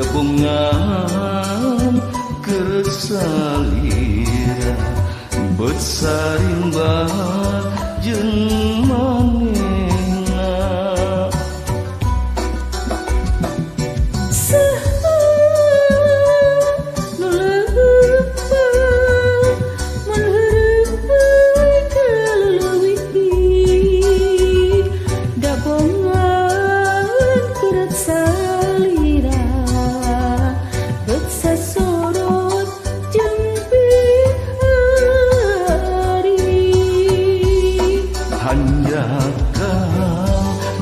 Depungan kersalira betsarimba jeung manehna saha nu leupa mun heureui kaleuwih da bongan kerat salira beut sasorot jeung bihari hanjaka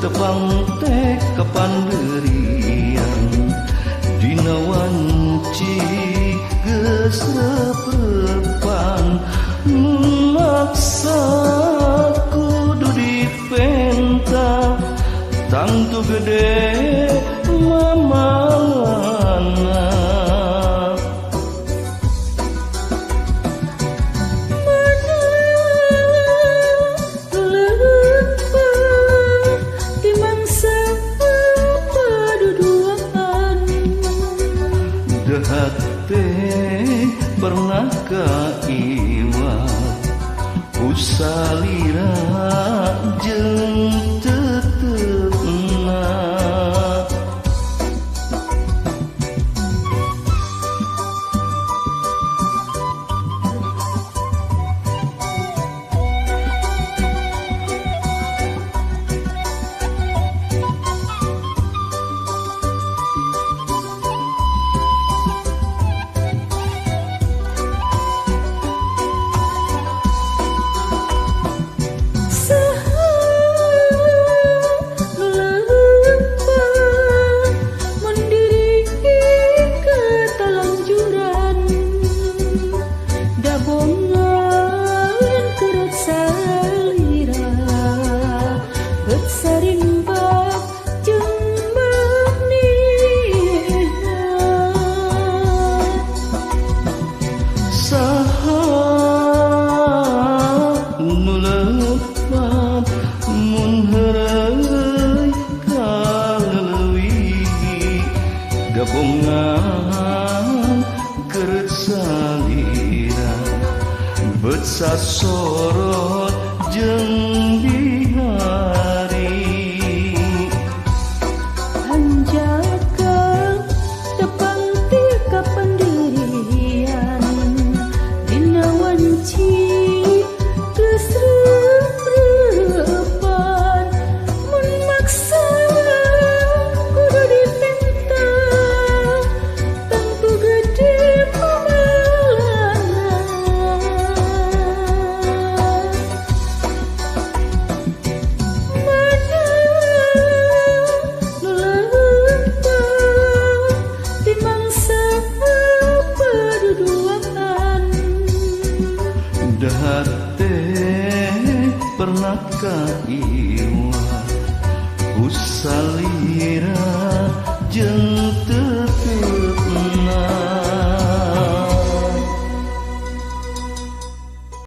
tepang teh kapanderian dina wanci geus reprepan maksa kudu dipenta tangtu gede mamana hate pernah kaiwa usalira jeung tetepna gabungan kerat salira beut sasorot jeung bihari hanjaka tepang ti kapanderian dina wanci geus reupan mun maksa kudu dipenta tangtu gede pamalana mana nu leupa ti mangsa paduduaan dahar teh pernah kaiwa usalira jeung tetep